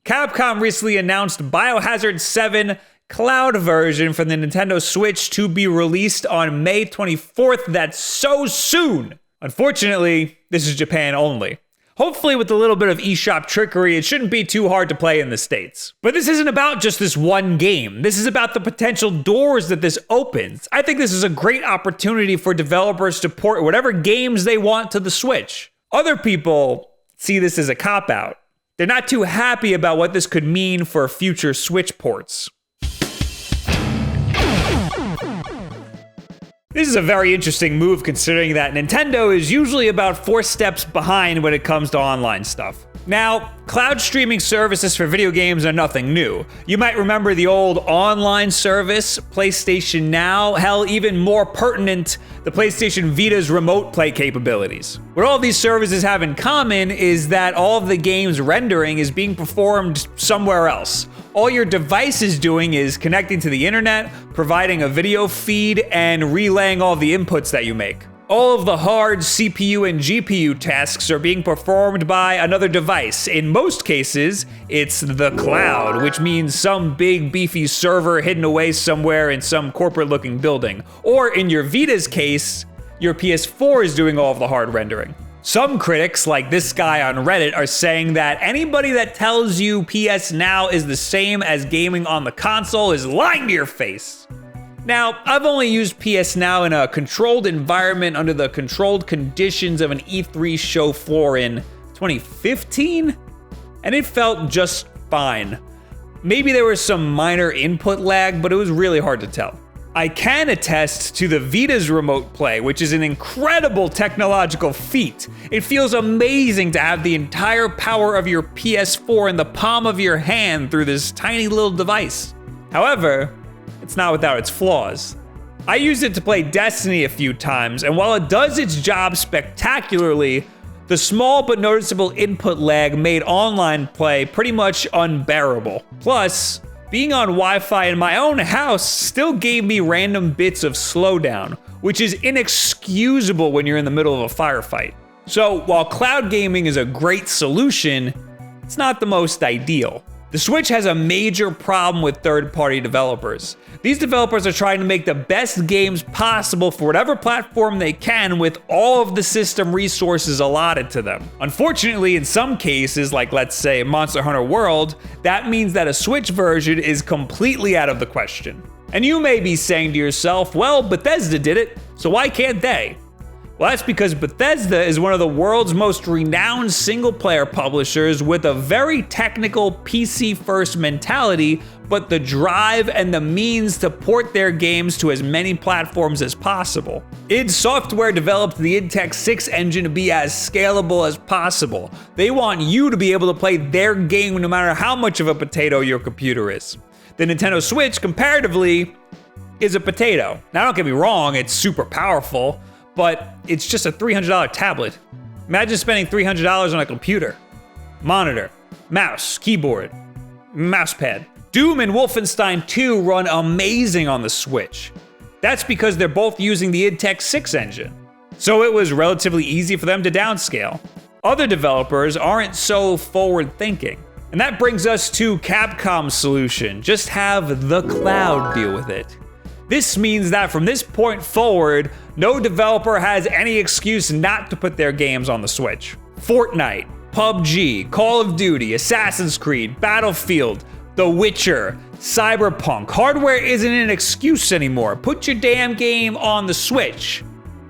Capcom recently announced Biohazard 7 cloud version for the Nintendo Switch to be released on May 24th. That's so soon. Unfortunately, this is Japan only. Hopefully with a little bit of eShop trickery, it shouldn't be too hard to play in the States. But this isn't about just this one game. This is about the potential doors that this opens. I think this is a great opportunity for developers to port whatever games they want to the Switch. Other people see this as a cop-out. They're not too happy about what this could mean for future Switch ports. This is a very interesting move considering that Nintendo is usually about 4 steps behind when it comes to online stuff. Now, cloud streaming services for video games are nothing new. You might remember the old online service, PlayStation Now, hell, even more pertinent, the PlayStation Vita's remote play capabilities. What all these services have in common is that all of the game's rendering is being performed somewhere else. All your device is doing is connecting to the internet, providing a video feed, and relaying all the inputs that you make. All of the hard CPU and GPU tasks are being performed by another device. In most cases, it's the cloud, which means some big beefy server hidden away somewhere in some corporate-looking building. Or in your Vita's case, your PS4 is doing all of the hard rendering. Some critics, like this guy on Reddit, are saying that anybody that tells you PS Now is the same as gaming on the console is lying to your face. Now, I've only used PS Now in a controlled environment under the controlled conditions of an E3 show floor in 2015, and it felt just fine. Maybe there was some minor input lag, but it was really hard to tell. I can attest to the Vita's remote play, which is an incredible technological feat. It feels amazing to have the entire power of your PS4 in the palm of your hand through this tiny little device. However, it's not without its flaws. I used it to play Destiny a few times, and while it does its job spectacularly, the small but noticeable input lag made online play pretty much unbearable. Plus, being on Wi-Fi in my own house still gave me random bits of slowdown, which is inexcusable when you're in the middle of a firefight. So while cloud gaming is a great solution, it's not the most ideal. The Switch has a major problem with third-party developers. These developers are trying to make the best games possible for whatever platform they can with all of the system resources allotted to them. Unfortunately, in some cases, like let's say Monster Hunter World, that means that a Switch version is completely out of the question. And you may be saying to yourself, well, Bethesda did it, so why can't they? Well, that's because Bethesda is one of the world's most renowned single-player publishers with a very technical PC-first mentality, but the drive and the means to port their games to as many platforms as possible. id Software developed the id Tech 6 engine to be as scalable as possible. They want you to be able to play their game no matter how much of a potato your computer is. The Nintendo Switch, comparatively, is a potato. Now, don't get me wrong, it's super powerful, but it's just a $300 tablet. Imagine spending $300 on a computer, monitor, mouse, keyboard, mousepad. Doom and Wolfenstein 2 run amazing on the Switch. That's because they're both using the id Tech 6 engine. So it was relatively easy for them to downscale. Other developers aren't so forward-thinking. And that brings us to Capcom's solution. Just have the cloud deal with it. This means that from this point forward, no developer has any excuse not to put their games on the Switch. Fortnite, PUBG, Call of Duty, Assassin's Creed, Battlefield, The Witcher, Cyberpunk. Hardware isn't an excuse anymore. Put your damn game on the Switch.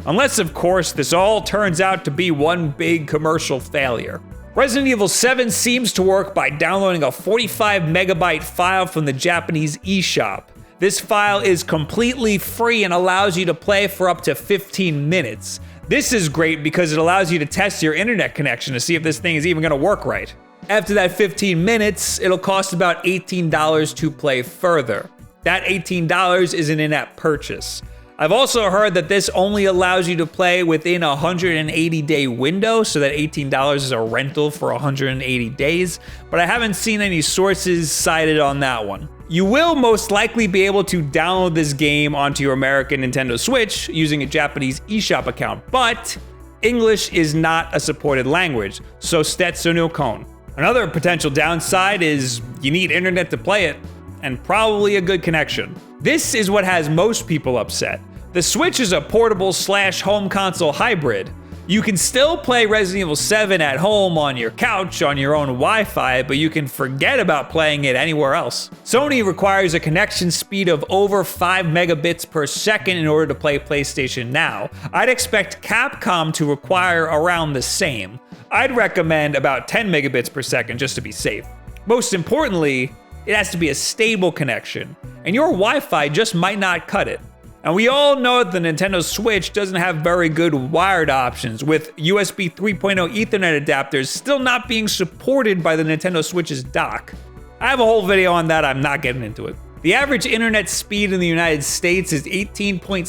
Unless, of course, this all turns out to be one big commercial failure. Resident Evil 7 seems to work by downloading a 45 megabyte file from the Japanese eShop. This file is completely free and allows you to play for up to 15 minutes. This is great because it allows you to test your internet connection to see if this thing is even gonna work right. After that 15 minutes, it'll cost about $18 to play further. That $18 is an in-app purchase. I've also heard that this only allows you to play within a 180-day window, so that $18 is a rental for 180 days, but I haven't seen any sources cited on that one. You will most likely be able to download this game onto your American Nintendo Switch using a Japanese eShop account, but English is not a supported language, so stetsu no kon. Another potential downside is you need internet to play it, and probably a good connection. This is what has most people upset. The Switch is a portable / home console hybrid. You can still play Resident Evil 7 at home on your couch on your own Wi-Fi, but you can forget about playing it anywhere else. Sony requires a connection speed of over 5 megabits per second in order to play PlayStation Now. I'd expect Capcom to require around the same. I'd recommend about 10 megabits per second just to be safe. Most importantly, it has to be a stable connection, and your Wi-Fi just might not cut it. And we all know that the Nintendo Switch doesn't have very good wired options, with USB 3.0 Ethernet adapters still not being supported by the Nintendo Switch's dock. I have a whole video on that, I'm not getting into it. The average internet speed in the United States is 18.7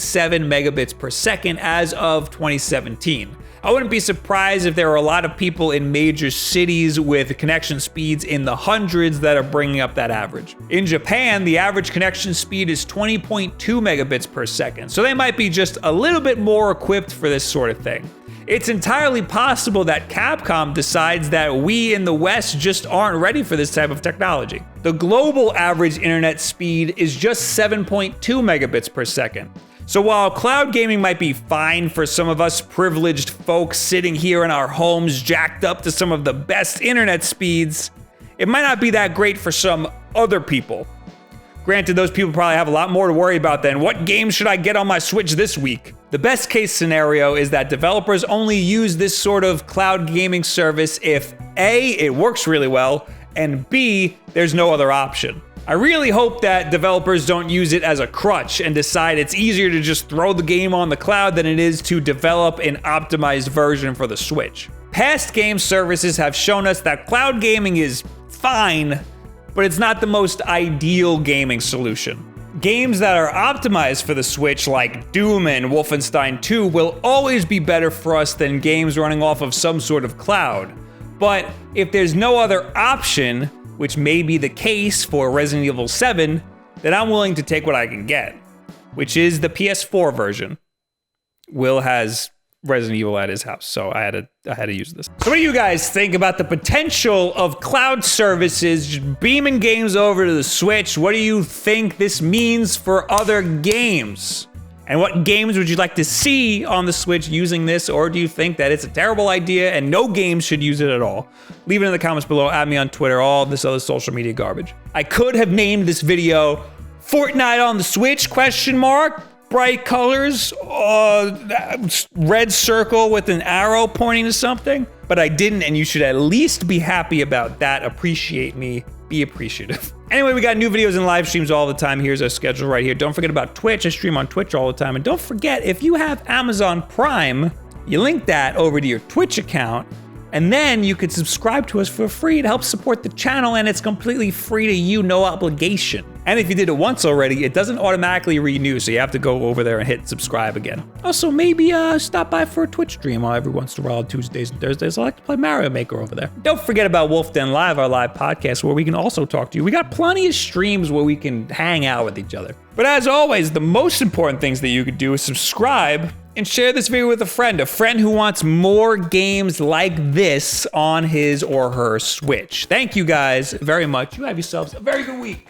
megabits per second as of 2017. I wouldn't be surprised if there are a lot of people in major cities with connection speeds in the hundreds that are bringing up that average. In Japan, the average connection speed is 20.2 megabits per second, so they might be just a little bit more equipped for this sort of thing. It's entirely possible that Capcom decides that we in the West just aren't ready for this type of technology. The global average internet speed is just 7.2 megabits per second. So while cloud gaming might be fine for some of us privileged folks sitting here in our homes jacked up to some of the best internet speeds, it might not be that great for some other people. Granted, those people probably have a lot more to worry about than what game should I get on my Switch this week? The best case scenario is that developers only use this sort of cloud gaming service if A, it works really well, and B, there's no other option. I really hope that developers don't use it as a crutch and decide it's easier to just throw the game on the cloud than it is to develop an optimized version for the Switch. Past game services have shown us that cloud gaming is fine, but it's not the most ideal gaming solution. Games that are optimized for the Switch, like Doom and Wolfenstein 2, will always be better for us than games running off of some sort of cloud. But if there's no other option, which may be the case for Resident Evil 7, then I'm willing to take what I can get, which is the PS4 version. Will has Resident Evil at his house, so I had to use this. So what do you guys think about the potential of cloud services just beaming games over to the Switch? What do you think this means for other games? And what games would you like to see on the Switch using this, or do you think that it's a terrible idea and no games should use it at all? Leave it in the comments below, add me on Twitter, all this other social media garbage. I could have named this video Fortnite on the Switch, ? Bright colors, red circle with an arrow pointing to something, but I didn't, and you should at least be happy about that. Appreciate me, be appreciative. Anyway, we got new videos and live streams all the time. Here's our schedule right here. Don't forget about Twitch. I stream on Twitch all the time. And don't forget, if you have Amazon Prime, you link that over to your Twitch account, and then you could subscribe to us for free to help support the channel, and it's completely free to you, no obligation. And if you did it once already, it doesn't automatically renew, so you have to go over there and hit subscribe again. Also, maybe stop by for a Twitch stream every once in a while on Tuesdays and Thursdays. I like to play Mario Maker over there. Don't forget about Wulff Den Live, our live podcast, where we can also talk to you. We got plenty of streams where we can hang out with each other. But as always, the most important things that you could do is subscribe and share this video with a friend who wants more games like this on his or her Switch. Thank you guys very much. You have yourselves a very good week.